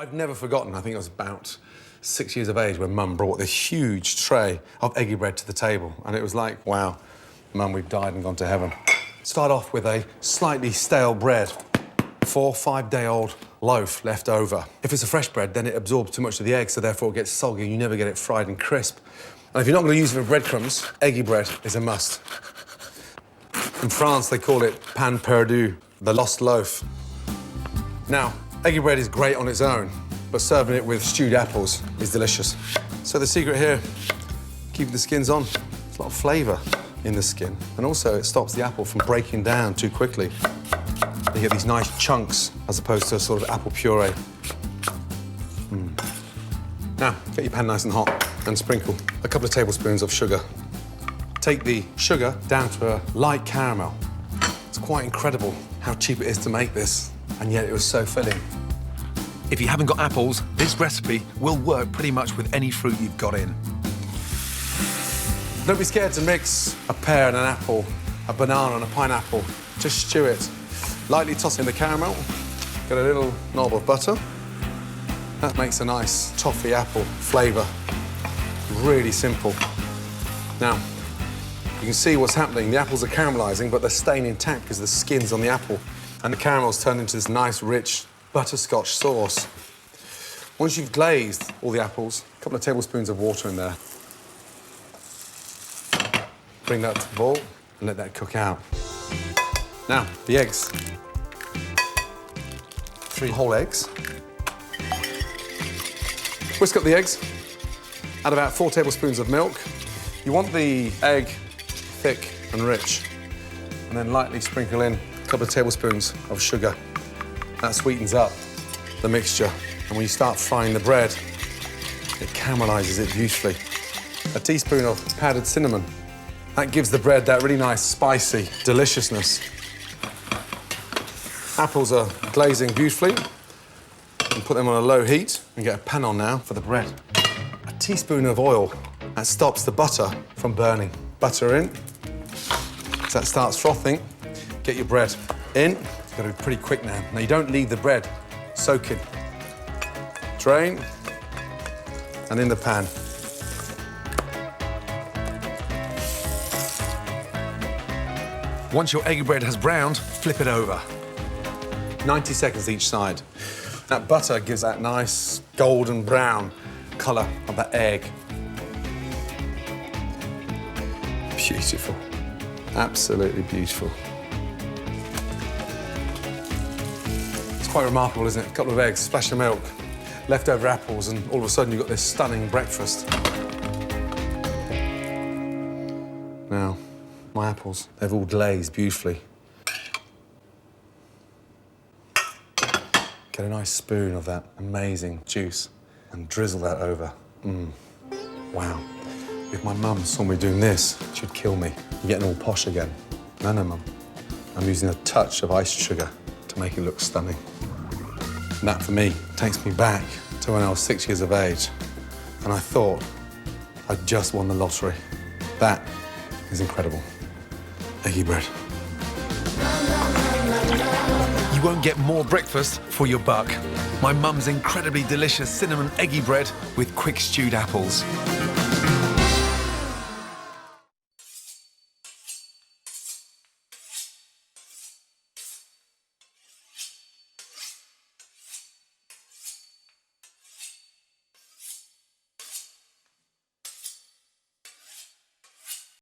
I've never forgotten, I think I was about 6 years of age when Mum brought this huge tray of eggy bread to the table. And it was like, wow, Mum, we've died and gone to heaven. Start off with a slightly stale bread, 4 or 5 day old loaf left over. If it's a fresh bread, then it absorbs too much of the egg, so therefore it gets soggy and you never get it fried and crisp. And if you're not going to use it for breadcrumbs, eggy bread is a must. In France, they call it pain perdu, the lost loaf. Now, eggy bread is great on its own, but serving it with stewed apples is delicious. So the secret here, keeping the skins on. There's a lot of flavour in the skin, and also it stops the apple from breaking down too quickly. You get these nice chunks as opposed to a sort of apple puree. Now, get your pan nice and hot and sprinkle a couple of tablespoons of sugar. Take the sugar down to a light caramel. It's quite incredible how cheap it is to make this, and yet it was so filling. If you haven't got apples, this recipe will work pretty much with any fruit you've got in. Don't be scared to mix a pear and an apple, a banana and a pineapple. Just stew it. Lightly toss in the caramel, get a little knob of butter. That makes a nice toffee apple flavour. Really simple. Now, you can see what's happening. The apples are caramelising, but they're staying intact because the skin's on the apple. And the caramel's turned into this nice, rich butterscotch sauce. Once you've glazed all the apples, a couple of tablespoons of water in there. Bring that to the boil and let that cook out. Now, the eggs. 3 whole eggs. Whisk up the eggs. Add about 4 tablespoons of milk. You want the egg thick and rich. And then lightly sprinkle in a couple of tablespoons of sugar. That sweetens up the mixture. And when you start frying the bread, it caramelises it beautifully. A teaspoon of powdered cinnamon. That gives the bread that really nice, spicy deliciousness. Apples are glazing beautifully. And put them on a low heat and get a pan on now for the bread. A teaspoon of oil. That stops the butter from burning. Butter in. As that starts frothing, get your bread in. You've got to be pretty quick now. Now, you don't leave the bread soaking. Drain. And in the pan. Once your eggy bread has browned, flip it over. 90 seconds each side. That butter gives that nice golden brown colour of that egg. Beautiful. Absolutely beautiful. It's quite remarkable, isn't it? A couple of eggs, splash of milk, leftover apples, and all of a sudden you've got this stunning breakfast. Now, my apples, they've all glazed beautifully. Get a nice spoon of that amazing juice and drizzle that over. Wow. If my mum saw me doing this, she'd kill me. You're getting all posh again. No, Mum. I'm using a touch of iced sugar to make it look stunning. And that, for me, takes me back to when I was 6 years of age. And I thought I'd just won the lottery. That is incredible. Eggy bread. You won't get more breakfast for your buck. My mum's incredibly delicious cinnamon eggy bread with quick stewed apples.